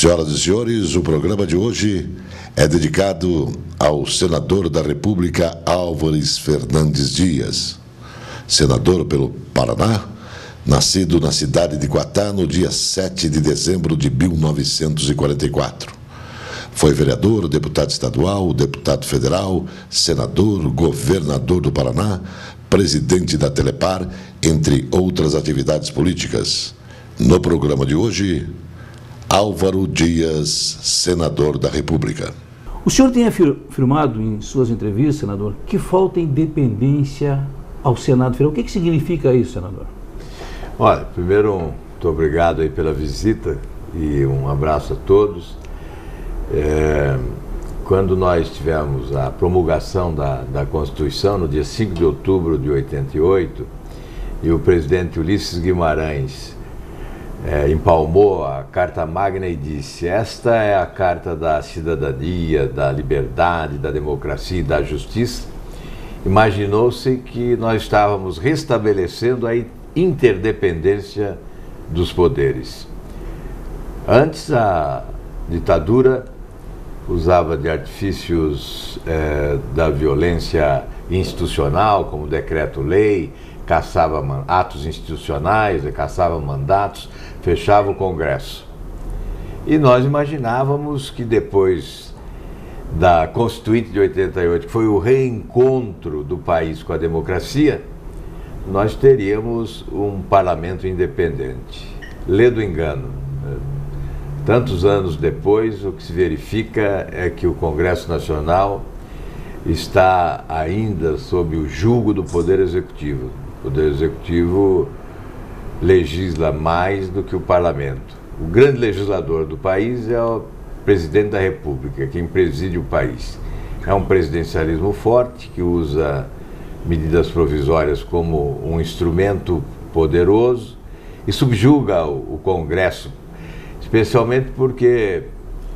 Senhoras e senhores, o programa de hoje é dedicado ao senador da República Álvares Fernandes Dias, senador pelo Paraná, nascido na cidade de Guatá no dia 7 de dezembro de 1944. Foi vereador, deputado estadual, deputado federal, senador, governador do Paraná, presidente da Telepar, entre outras atividades políticas. No programa de hoje, Álvaro Dias, senador da República. O senhor tem afirmado em suas entrevistas, senador, que falta independência ao Senado Federal. O que significa isso, senador? Olha, primeiro, muito obrigado aí pela visita e um abraço a todos. Quando nós tivemos a promulgação da Constituição, no dia 5 de outubro de 88, e o presidente Ulisses Guimarães empalmou a Carta Magna e disse: esta é a Carta da Cidadania, da Liberdade, da Democracia e da Justiça. Imaginou-se que nós estávamos restabelecendo a interdependência dos poderes. Antes, a ditadura usava de artifícios da violência institucional, como decreto-lei, caçava atos institucionais, caçava mandatos, fechava o Congresso. E nós imaginávamos que depois da Constituinte de 88, que foi o reencontro do país com a democracia, nós teríamos um parlamento independente. Lê do engano. Tantos anos depois, o que se verifica é que o Congresso Nacional está ainda sob o jugo do Poder Executivo. O Poder Executivo legisla mais do que o Parlamento. O grande legislador do país é o Presidente da República, quem preside o país. É um presidencialismo forte, que usa medidas provisórias como um instrumento poderoso e subjuga o Congresso, especialmente porque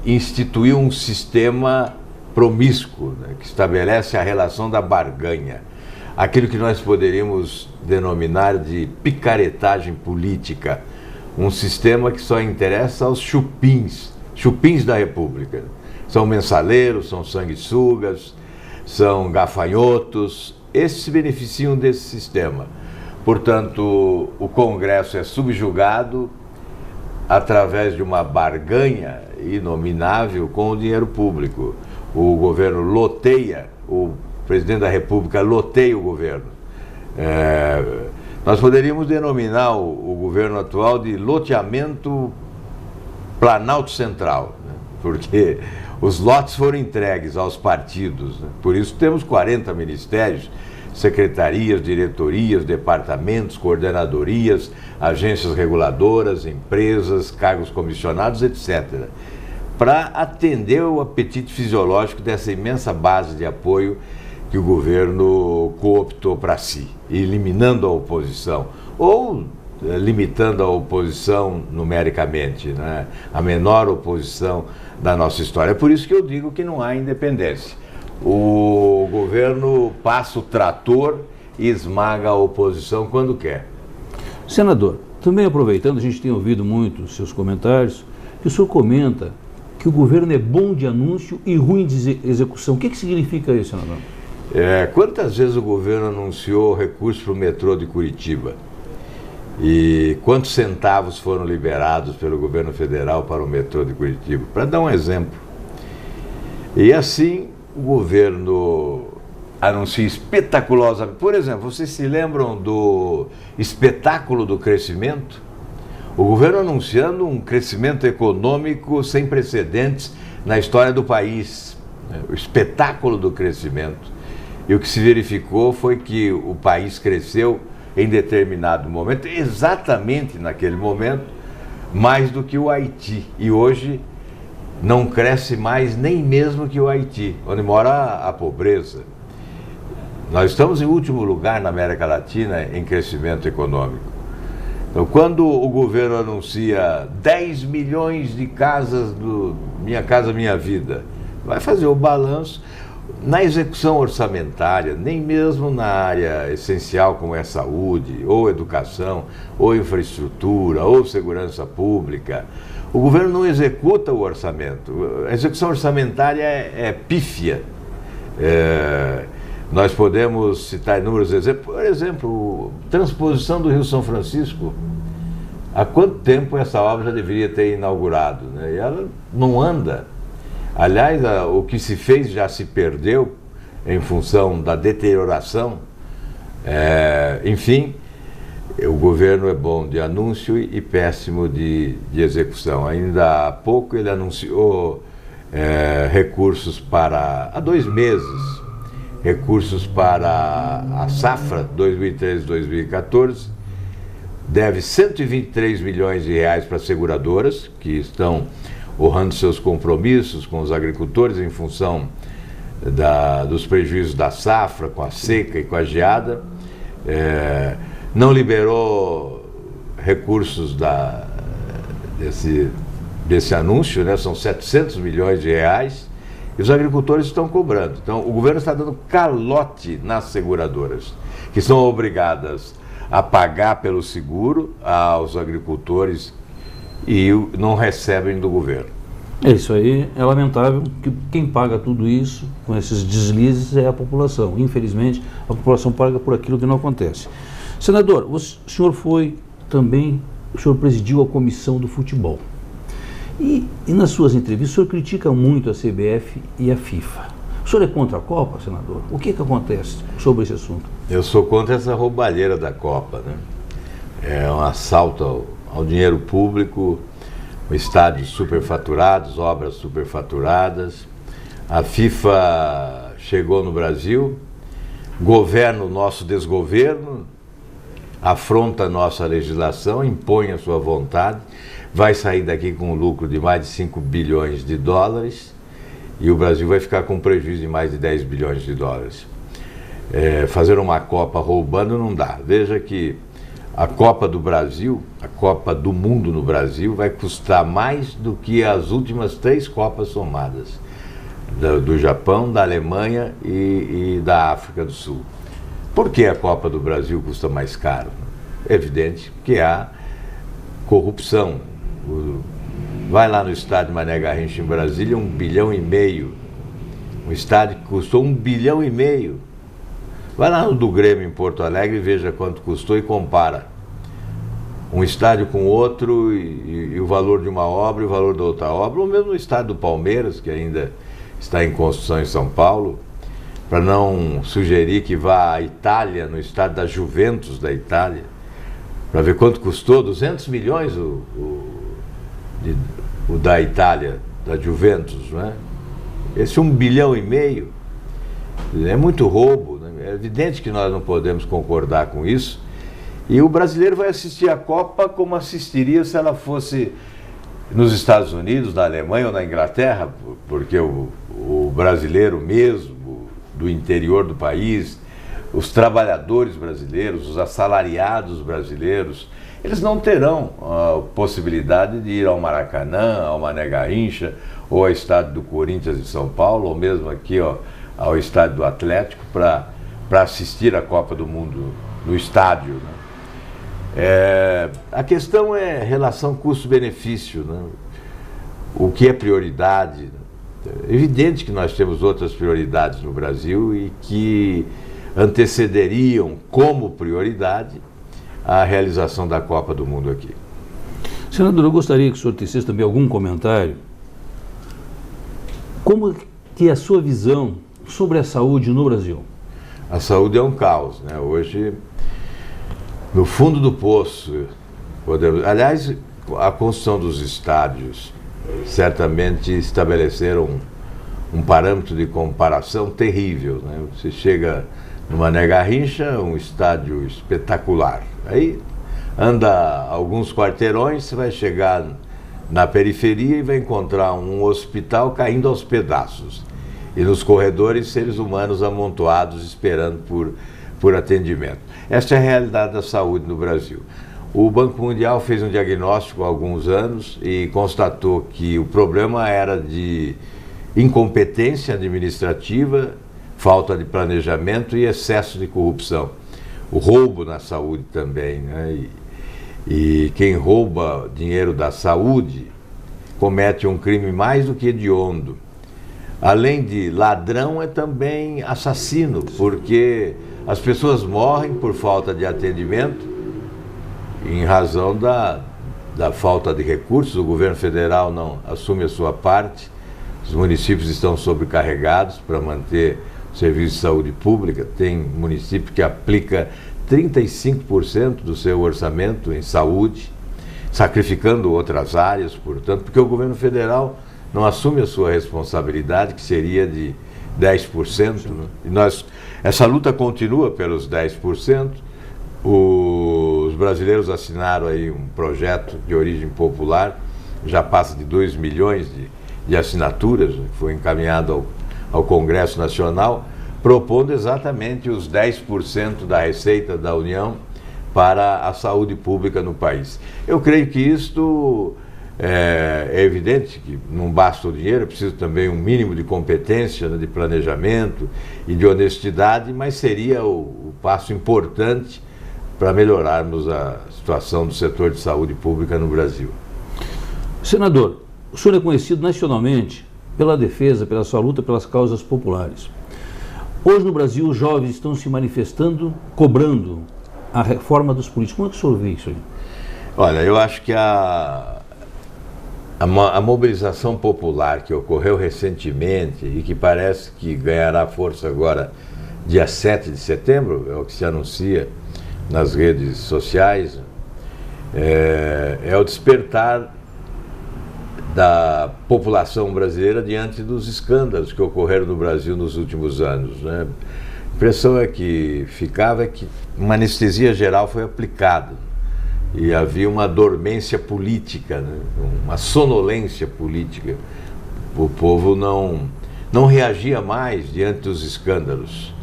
instituiu um sistema promíscuo, né, que estabelece a relação da barganha, aquilo que nós poderíamos denominar de picaretagem política, um sistema que só interessa aos chupins da República. São mensaleiros, são sanguessugas, são gafanhotos, esses se beneficiam desse sistema. Portanto, o Congresso é subjugado através de uma barganha inominável com o dinheiro público. O governo loteia, o presidente da República loteia o governo. Nós poderíamos denominar o governo atual de loteamento Planalto Central, né? Porque os lotes foram entregues aos partidos, né? Por isso temos 40 ministérios, secretarias, diretorias, departamentos, coordenadorias, agências reguladoras, empresas, cargos comissionados, etc., para atender o apetite fisiológico dessa imensa base de apoio que o governo cooptou para si, eliminando a oposição, ou limitando a oposição numericamente, né? A menor oposição da nossa história. É por isso que eu digo que não há independência. O governo passa o trator e esmaga a oposição quando quer. Senador, também aproveitando, a gente tem ouvido muito os seus comentários, que o senhor comenta que o governo é bom de anúncio e ruim de execução. O que significa isso, senador? Quantas vezes o governo anunciou recursos para o metrô de Curitiba? E quantos centavos foram liberados pelo governo federal para o metrô de Curitiba? Para dar um exemplo. E assim, o governo anuncia espetaculosamente. Por exemplo, vocês se lembram do espetáculo do crescimento? O governo anunciando um crescimento econômico sem precedentes na história do país. O espetáculo do crescimento. E o que se verificou foi que o país cresceu em determinado momento, exatamente naquele momento, mais do que o Haiti. E hoje não cresce mais nem mesmo que o Haiti, onde mora a pobreza. Nós estamos em último lugar na América Latina em crescimento econômico. Então, quando o governo anuncia 10 milhões de casas do Minha Casa Minha Vida, vai fazer o balanço. Na execução orçamentária, nem mesmo na área essencial como é saúde, ou educação, ou infraestrutura, ou segurança pública, O governo não executa o orçamento. A execução orçamentária é pífia. Nós podemos citar inúmeros exemplos. Por exemplo, transposição do Rio São Francisco. Há quanto tempo essa obra já deveria ter inaugurado, né? E ela não anda. Aliás, o que se fez já se perdeu em função da deterioração. Enfim, o governo é bom de anúncio e péssimo de execução. Ainda há pouco ele anunciou recursos há 2 meses, recursos para a safra 2013-2014, deve 123 milhões de reais para seguradoras, que estão honrando seus compromissos com os agricultores em função dos prejuízos da safra, com a seca e com a geada. Não liberou recursos desse anúncio, né? São 700 milhões de reais, e os agricultores estão cobrando. Então, o governo está dando calote nas seguradoras, que são obrigadas a pagar pelo seguro aos agricultores e não recebem do governo. Isso aí é lamentável, que quem paga tudo isso, com esses deslizes, é a população. Infelizmente, a população paga por aquilo que não acontece. Senador, o senhor presidiu a comissão do futebol. E nas suas entrevistas, o senhor critica muito a CBF e a FIFA. O senhor é contra a Copa, senador? O que acontece sobre esse assunto? Eu sou contra essa roubalheira da Copa, né? É um assalto ao dinheiro público, estádios superfaturados, obras superfaturadas. A FIFA chegou no Brasil, governa o nosso desgoverno, afronta a nossa legislação, impõe a sua vontade, vai sair daqui com um lucro de mais de 5 bilhões de dólares e o Brasil vai ficar com um prejuízo de mais de 10 bilhões de dólares. Fazer uma Copa roubando não dá. Veja que a Copa do Brasil, a Copa do Mundo no Brasil, vai custar mais do que as últimas 3 Copas somadas, do Japão, da Alemanha e da África do Sul. Por que a Copa do Brasil custa mais caro? É evidente que há corrupção. Vai lá no estádio Mané Garrincha em Brasília, 1,5 bilhão. Um estádio que custou 1,5 bilhão. Vai lá no do Grêmio em Porto Alegre e veja quanto custou e compara um estádio com outro e o valor de uma obra e o valor da outra obra, ou mesmo no estádio do Palmeiras, que ainda está em construção em São Paulo, para não sugerir que vá à Itália, no estádio da Juventus da Itália, para ver quanto custou, 200 milhões o da Itália, da Juventus, não é? Esse 1,5 bilhão é muito roubo, né? É evidente que nós não podemos concordar com isso, e o brasileiro vai assistir a Copa como assistiria se ela fosse nos Estados Unidos, na Alemanha ou na Inglaterra, porque o brasileiro mesmo, do interior do país, os trabalhadores brasileiros, os assalariados brasileiros, eles não terão a possibilidade de ir ao Maracanã, ao Mané Garrincha, ou ao estádio do Corinthians de São Paulo, ou mesmo aqui ao estádio do Atlético, para assistir a Copa do Mundo no estádio, né? A questão é relação custo-benefício, né? O que é prioridade? É evidente que nós temos outras prioridades no Brasil e que antecederiam como prioridade a realização da Copa do Mundo aqui. Senador, eu gostaria que o senhor tecesse também algum comentário. Como que é a sua visão sobre a saúde no Brasil? A saúde é um caos, né? Hoje, no fundo do poço, aliás, a construção dos estádios certamente estabeleceram um parâmetro de comparação terrível, né? Você chega no Mané Garrincha, um estádio espetacular. Aí anda alguns quarteirões, você vai chegar na periferia e vai encontrar um hospital caindo aos pedaços. E nos corredores, seres humanos amontoados esperando por atendimento. Esta é a realidade da saúde no Brasil. O Banco Mundial fez um diagnóstico há alguns anos e constatou que o problema era de incompetência administrativa, falta de planejamento e excesso de corrupção. O roubo na saúde também, né? E quem rouba dinheiro da saúde comete um crime mais do que hediondo. Além de ladrão, é também assassino, porque as pessoas morrem por falta de atendimento em razão da falta de recursos. O governo federal não assume a sua parte, os municípios estão sobrecarregados para manter o serviço de saúde pública. Tem município que aplica 35% do seu orçamento em saúde, sacrificando outras áreas, portanto, porque o governo federal não assume a sua responsabilidade, que seria de 10%. Né? E essa luta continua pelos 10%. Os brasileiros assinaram aí um projeto de origem popular, já passa de 2 milhões de assinaturas, foi encaminhado ao Congresso Nacional, propondo exatamente os 10% da receita da União para a saúde pública no país. Eu creio que isto é evidente que não basta o dinheiro, é preciso também um mínimo de competência, né, de planejamento e de honestidade, mas seria o passo importante para melhorarmos a situação do setor de saúde pública no Brasil. Senador, o senhor é conhecido nacionalmente pela defesa, pela sua luta pelas causas populares. Hoje no Brasil os jovens estão se manifestando, cobrando a reforma dos políticos. Como é que o senhor vê isso aí? Olha, eu acho que a mobilização popular que ocorreu recentemente e que parece que ganhará força agora dia 7 de setembro, é o que se anuncia nas redes sociais, é o despertar da população brasileira diante dos escândalos que ocorreram no Brasil nos últimos anos, né? A impressão que ficava é que uma anestesia geral foi aplicada e havia uma dormência política, né? Uma sonolência política. O povo não reagia mais diante dos escândalos.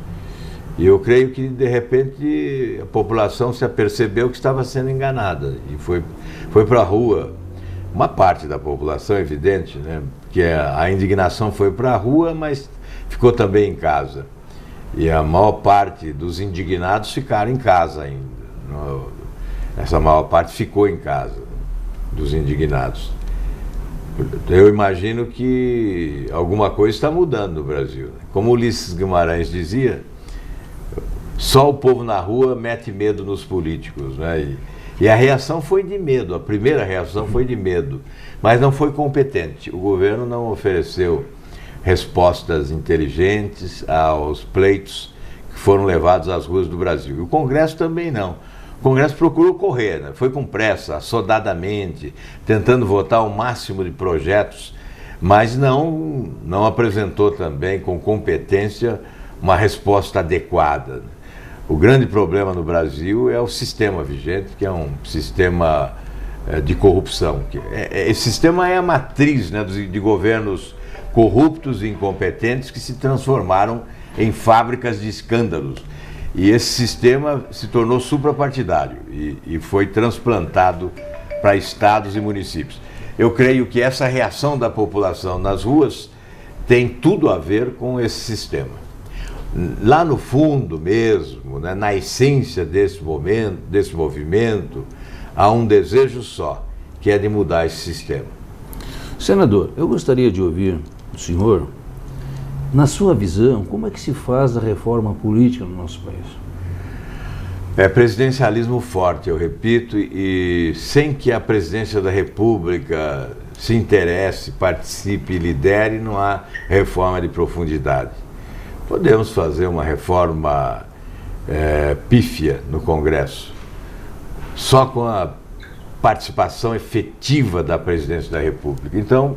E eu creio que, de repente, a população se apercebeu que estava sendo enganada e foi para a rua. Uma parte da população, evidente, né? Porque a indignação foi para a rua, mas ficou também em casa. E a maior parte dos indignados ficaram em casa ainda. Essa maior parte ficou em casa, dos indignados. Eu imagino que alguma coisa está mudando no Brasil. Como Ulisses Guimarães dizia, só o povo na rua mete medo nos políticos, né? E a reação foi de medo, a primeira reação foi de medo, mas não foi competente. O governo não ofereceu respostas inteligentes aos pleitos que foram levados às ruas do Brasil. E o Congresso também não. O Congresso procurou correr, né? Foi com pressa, assodadamente, tentando votar o máximo de projetos, mas não apresentou também com competência uma resposta adequada. O grande problema no Brasil é o sistema vigente, que é um sistema de corrupção. Esse sistema é a matriz, né, de governos corruptos e incompetentes que se transformaram em fábricas de escândalos. E esse sistema se tornou suprapartidário e foi transplantado para estados e municípios. Eu creio que essa reação da população nas ruas tem tudo a ver com esse sistema. Lá no fundo mesmo, né, na essência desse movimento, há um desejo só, que é de mudar esse sistema. Senador, eu gostaria de ouvir do senhor, na sua visão, como é que se faz a reforma política no nosso país? É presidencialismo forte, eu repito, e sem que a presidência da República se interesse, participe e lidere, não há reforma de profundidade. Podemos fazer uma reforma pífia no Congresso, só com a participação efetiva da presidência da República. Então,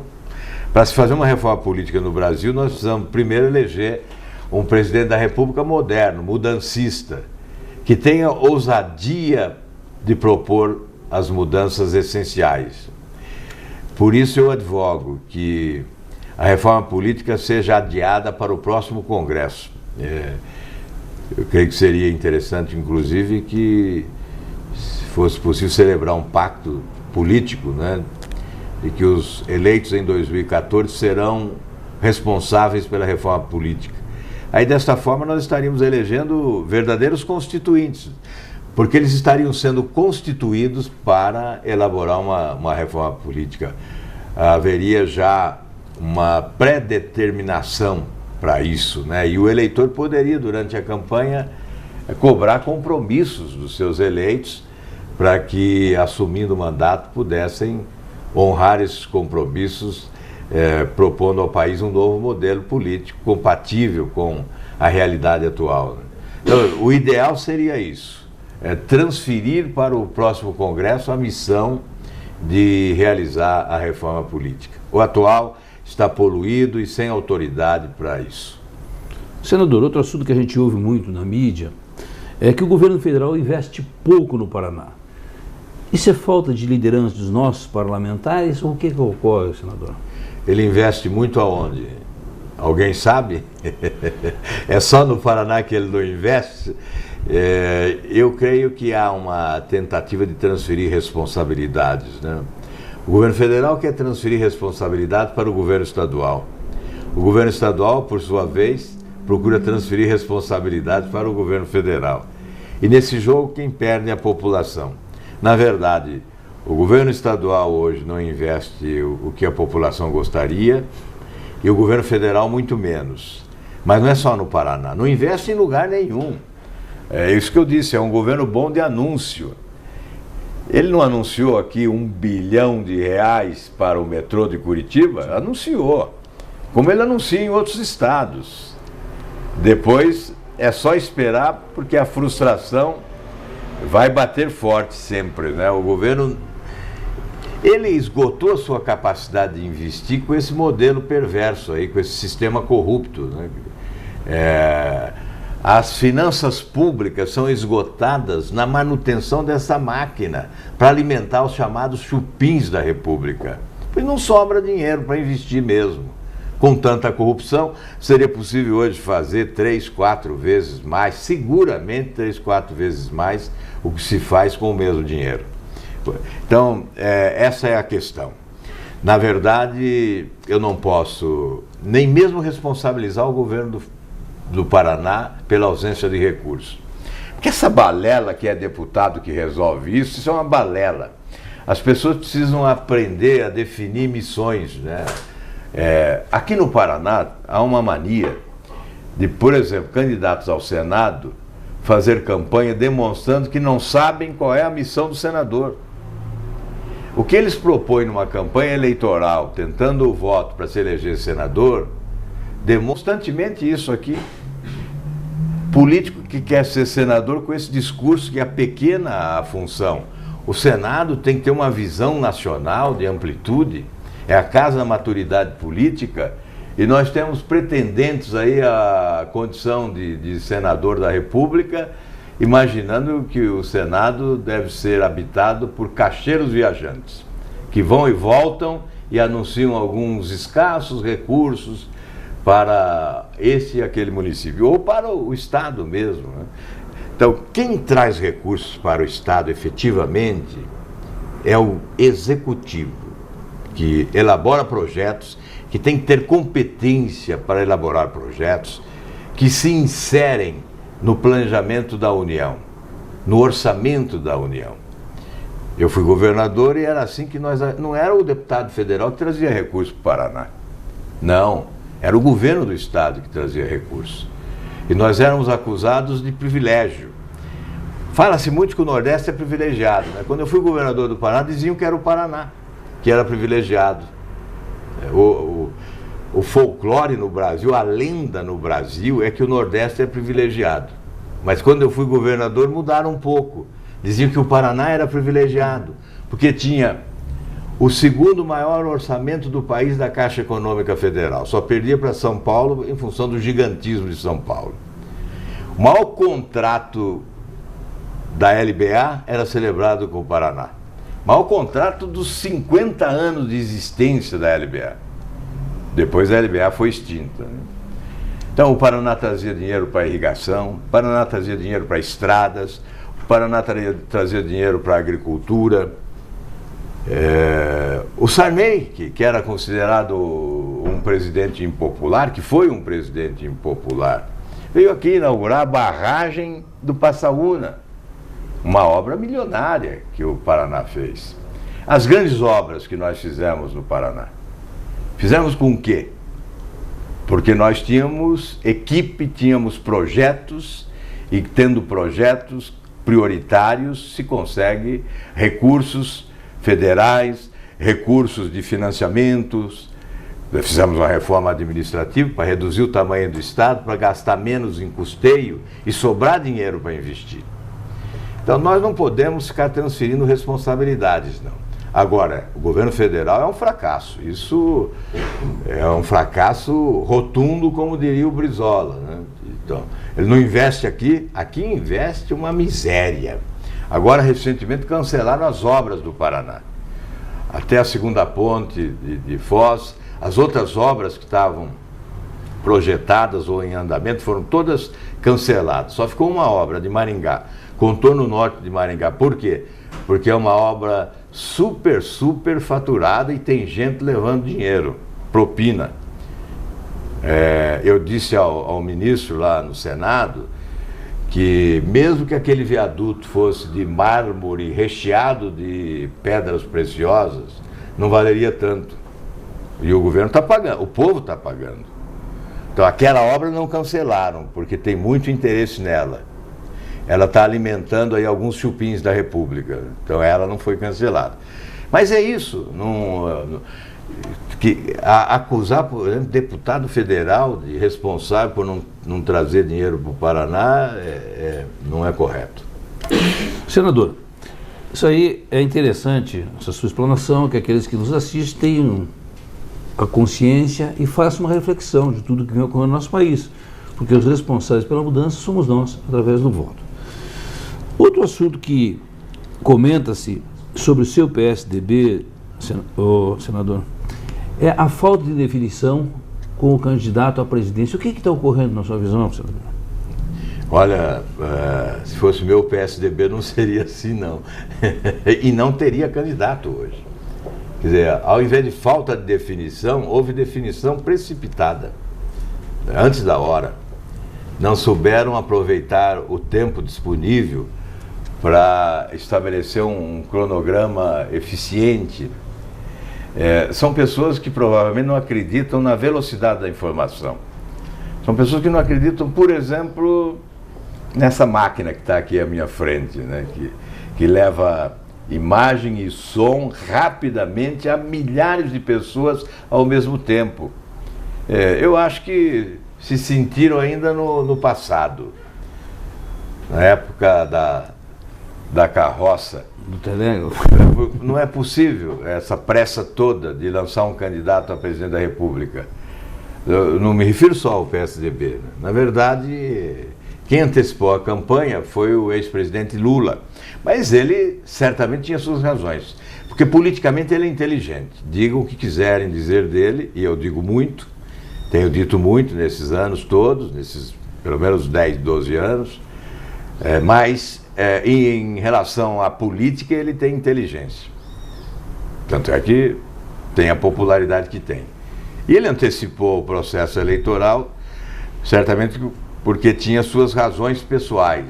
para se fazer uma reforma política no Brasil, nós precisamos primeiro eleger um presidente da República moderno, mudancista, que tenha ousadia de propor as mudanças essenciais. Por isso eu advogo que a reforma política seja adiada para o próximo Congresso. Eu creio que seria interessante, inclusive, que se fosse possível celebrar um pacto político, né, de que os eleitos em 2014 serão responsáveis pela reforma política. Aí, desta forma, nós estaríamos elegendo verdadeiros constituintes, porque eles estariam sendo constituídos para elaborar uma reforma política. haveria já uma pré-determinação para isso, né? E o eleitor poderia, durante a campanha, cobrar compromissos dos seus eleitos para que, assumindo o mandato, pudessem honrar esses compromissos, propondo ao país um novo modelo político compatível com a realidade atual. Então, o ideal seria isso, transferir para o próximo Congresso a missão de realizar a reforma política. O atual está poluído e sem autoridade para isso. Senador, outro assunto que a gente ouve muito na mídia é que o governo federal investe pouco no Paraná. Isso é falta de liderança dos nossos parlamentares ou o que ocorre, senador? Ele investe muito aonde? Alguém sabe? É só no Paraná que ele não investe? Eu creio que há uma tentativa de transferir responsabilidades, né? O governo federal quer transferir responsabilidade para o governo estadual. O governo estadual, por sua vez, procura transferir responsabilidade para o governo federal. E nesse jogo, quem perde é a população. Na verdade, o governo estadual hoje não investe o que a população gostaria e o governo federal muito menos. Mas não é só no Paraná, não investe em lugar nenhum. É isso que eu disse, é um governo bom de anúncio. Ele não anunciou aqui R$1 bilhão para o metrô de Curitiba? Anunciou, como ele anuncia em outros estados. Depois é só esperar, porque a frustração vai bater forte sempre, né? O governo, ele esgotou a sua capacidade de investir com esse modelo perverso aí, com esse sistema corrupto, né? As finanças públicas são esgotadas na manutenção dessa máquina para alimentar os chamados chupins da República. E não sobra dinheiro para investir mesmo. Com tanta corrupção, seria possível hoje fazer 3, 4 vezes mais, seguramente 3, 4 vezes mais, o que se faz com o mesmo dinheiro. Então, essa é a questão. Na verdade, eu não posso nem mesmo responsabilizar o governo do Paraná pela ausência de recursos. Porque essa balela que é deputado que resolve isso é uma balela. As pessoas precisam aprender a definir missões, né? Aqui no Paraná há uma mania de, por exemplo, candidatos ao Senado fazer campanha demonstrando que não sabem qual é a missão do senador. O que eles propõem numa campanha eleitoral, tentando o voto para se eleger senador, demonstra constantemente isso aqui. Político que quer ser senador com esse discurso que apequena a função. O Senado tem que ter uma visão nacional de amplitude, é a casa da maturidade política, e nós temos pretendentes aí à condição de senador da República, imaginando que o Senado deve ser habitado por caixeiros viajantes, que vão e voltam e anunciam alguns escassos recursos para esse e aquele município, ou para o Estado mesmo, né? Então, quem traz recursos para o Estado efetivamente é o Executivo, que elabora projetos, que tem que ter competência para elaborar projetos, que se inserem no planejamento da União, no orçamento da União. Eu fui governador e era assim que não era o deputado federal que trazia recursos para o Paraná. Não, era o governo do Estado que trazia recursos. E nós éramos acusados de privilégio. Fala-se muito que o Nordeste é privilegiado, né? Quando eu fui governador do Paraná, diziam que era o Paraná que era privilegiado. O folclore no Brasil, a lenda no Brasil é que o Nordeste é privilegiado. Mas quando eu fui governador, mudaram um pouco. Diziam que o Paraná era privilegiado, porque tinha o segundo maior orçamento do país da Caixa Econômica Federal. Só perdia para São Paulo em função do gigantismo de São Paulo. O maior contrato da LBA era celebrado com o Paraná. O maior contrato dos 50 anos de existência da LBA. Depois a LBA foi extinta, né? Então o Paraná trazia dinheiro para irrigação, o Paraná trazia dinheiro para estradas, o Paraná trazia dinheiro para agricultura. O Sarney, que era considerado um presidente impopular, que foi um presidente impopular, veio aqui inaugurar a barragem do Passaúna, uma obra milionária que o Paraná fez. As grandes obras que nós fizemos no Paraná, fizemos com o quê? Porque nós tínhamos equipe, tínhamos projetos, e tendo projetos prioritários se consegue recursos federais, recursos de financiamentos. Fizemos uma reforma administrativa para reduzir o tamanho do Estado, para gastar menos em custeio e sobrar dinheiro para investir. Então nós não podemos ficar transferindo responsabilidades, não. Agora, o governo federal é um fracasso. Isso é um fracasso rotundo, como diria o Brizola, né? Então, ele não investe aqui investe uma miséria. Agora, recentemente, cancelaram as obras do Paraná. Até a segunda ponte de Foz, as outras obras que estavam projetadas ou em andamento foram todas canceladas. Só ficou uma obra de Maringá, contorno norte de Maringá. Por quê? Porque é uma obra super faturada e tem gente levando dinheiro, propina. Eu disse ao ministro lá no Senado que mesmo que aquele viaduto fosse de mármore recheado de pedras preciosas, não valeria tanto. E o governo está pagando, o povo está pagando. Então aquela obra não cancelaram, porque tem muito interesse nela. Ela está alimentando aí alguns chupins da República, então ela não foi cancelada. Mas é isso, acusar, por exemplo, deputado federal de responsável por não trazer dinheiro para o Paraná não é correto. Senador, isso aí é interessante, essa sua explanação, que aqueles que nos assistem tenham a consciência e façam uma reflexão de tudo que vem ocorrendo no nosso país, porque os responsáveis pela mudança somos nós, através do voto. Outro assunto que comenta-se sobre o seu PSDB, senador, é a falta de definição com o candidato à presidência. O que está ocorrendo na sua visão, senador? Olha, se fosse meu PSDB não seria assim, não. E não teria candidato hoje. Quer dizer, ao invés de falta de definição, houve definição precipitada, antes da hora. Não souberam aproveitar o tempo disponível para estabelecer um cronograma eficiente. São pessoas que provavelmente não acreditam na velocidade da informação. São pessoas que não acreditam, por exemplo, nessa máquina que está aqui à minha frente, né? que leva imagem e som rapidamente a milhares de pessoas ao mesmo tempo. Eu acho que se sentiram ainda no passado, na época da carroça. Do telégrafo. Não é possível essa pressa toda de lançar um candidato a presidente da República. Eu não me refiro só ao PSDB. Né? Na verdade, quem antecipou a campanha foi o ex-presidente Lula. Mas ele certamente tinha suas razões. Porque politicamente ele é inteligente. Digam o que quiserem dizer dele, e eu digo muito. Tenho dito muito nesses anos todos, nesses pelo menos 10, 12 anos. Mas em relação à política, ele tem inteligência. Tanto é que tem a popularidade que tem. E ele antecipou o processo eleitoral, certamente porque tinha suas razões pessoais.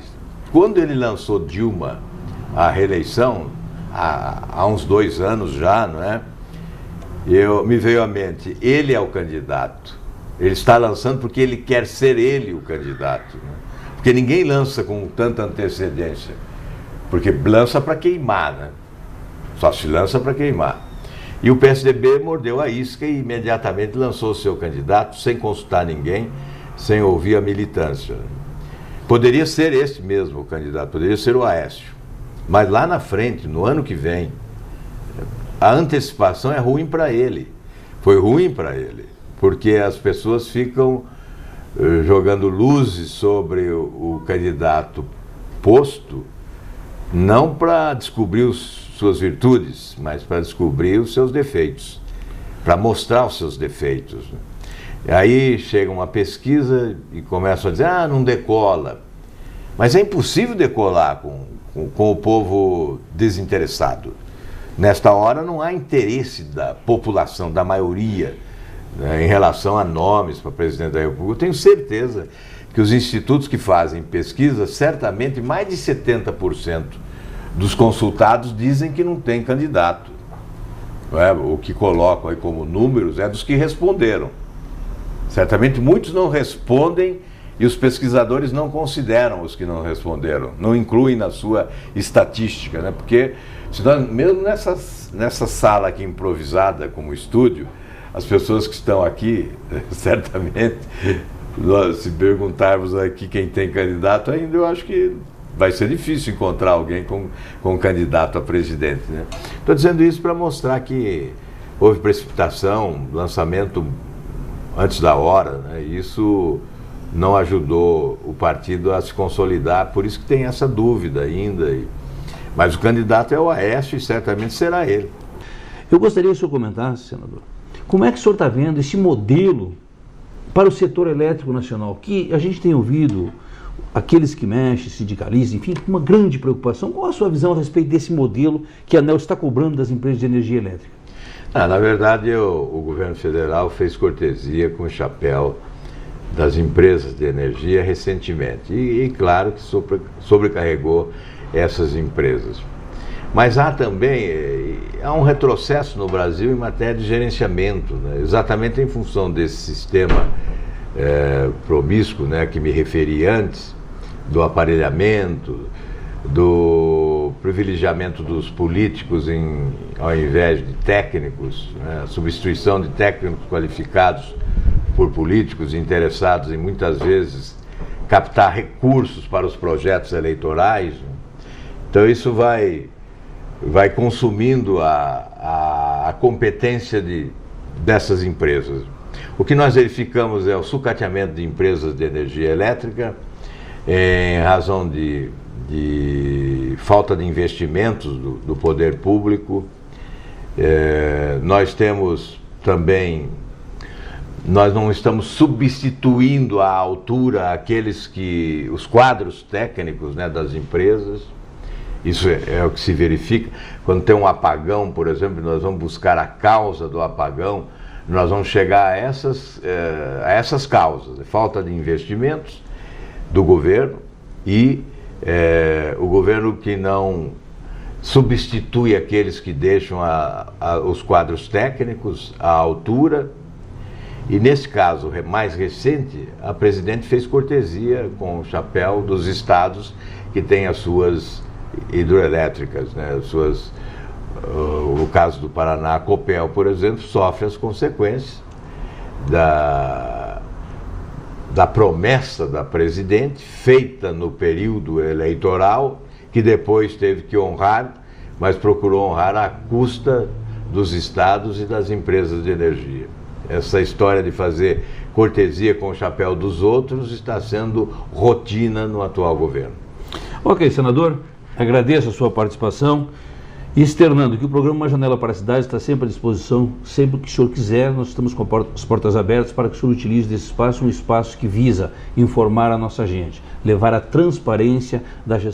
Quando ele lançou Dilma à reeleição, há uns 2 anos já, não é? Me veio à mente, ele é o candidato. Ele está lançando porque ele quer ser ele o candidato, né? Porque ninguém lança com tanta antecedência, porque lança para queimar, né? Só se lança para queimar. E o PSDB mordeu a isca e imediatamente lançou o seu candidato, sem consultar ninguém, sem ouvir a militância. Poderia ser esse mesmo o candidato, poderia ser o Aécio. Mas lá na frente, no ano que vem, a antecipação é ruim para ele. Foi ruim para ele, porque as pessoas ficam jogando luzes sobre o candidato posto, não para descobrir suas virtudes, mas para descobrir os seus defeitos, para mostrar os seus defeitos. E aí chega uma pesquisa e começam a dizer, não decola. Mas é impossível decolar com o povo desinteressado. Nesta hora não há interesse da população, da maioria, né, em relação a nomes para presidente da República. Eu tenho certeza que os institutos que fazem pesquisa, certamente mais de 70% dos consultados dizem que não tem candidato. o que colocam aí como números é dos que responderam. Certamente muitos não respondem e os pesquisadores não consideram os que não responderam, não incluem na sua estatística, né? Porque se nós, mesmo nessa sala aqui improvisada como estúdio, as pessoas que estão aqui, certamente, se perguntarmos aqui quem tem candidato ainda, eu acho que vai ser difícil encontrar alguém com candidato a presidente, né? Estou dizendo isso para mostrar que houve precipitação, lançamento antes da hora, né? Isso não ajudou o partido a se consolidar, por isso que tem essa dúvida ainda. Mas o candidato é o Aécio e certamente será ele. Eu gostaria que o senhor comentasse, senador, como é que o senhor está vendo esse modelo para o setor elétrico nacional, que a gente tem ouvido aqueles que mexem, sindicalistas, enfim, com uma grande preocupação. Qual a sua visão a respeito desse modelo que a ANEEL está cobrando das empresas de energia elétrica? Na verdade, o governo federal fez cortesia com o chapéu das empresas de energia recentemente. E claro que sobrecarregou essas empresas. Mas há também um retrocesso no Brasil em matéria de gerenciamento, né? Exatamente em função desse sistema promíscuo, né, que me referi antes, do aparelhamento, do privilegiamento dos políticos ao invés de técnicos, né, substituição de técnicos qualificados por políticos interessados em muitas vezes captar recursos para os projetos eleitorais. Então isso vai consumindo a competência dessas empresas. O que nós verificamos é o sucateamento de empresas de energia elétrica em razão de falta de investimentos do poder público. Nós temos também, nós não estamos substituindo à altura os quadros técnicos, né, das empresas. Isso é o que se verifica. Quando tem um apagão, por exemplo, nós vamos buscar a causa do apagão, nós vamos chegar a essas causas, falta de investimentos do governo e o governo que não substitui aqueles que deixam os quadros técnicos à altura. E nesse caso mais recente, a presidente fez cortesia com o chapéu dos estados que têm as suas hidroelétricas, né? O caso do Paraná, a Copel, por exemplo, sofre as consequências da promessa da presidente, feita no período eleitoral, que depois teve que honrar, mas procurou honrar à custa dos estados e das empresas de energia. Essa história de fazer cortesia com o chapéu dos outros está sendo rotina no atual governo. Ok, senador, agradeço a sua participação. E externando que o programa Uma Janela para a Cidade está sempre à disposição, sempre que o senhor quiser, nós estamos com as portas abertas para que o senhor utilize desse espaço, um espaço que visa informar a nossa gente, levar a transparência da gestão.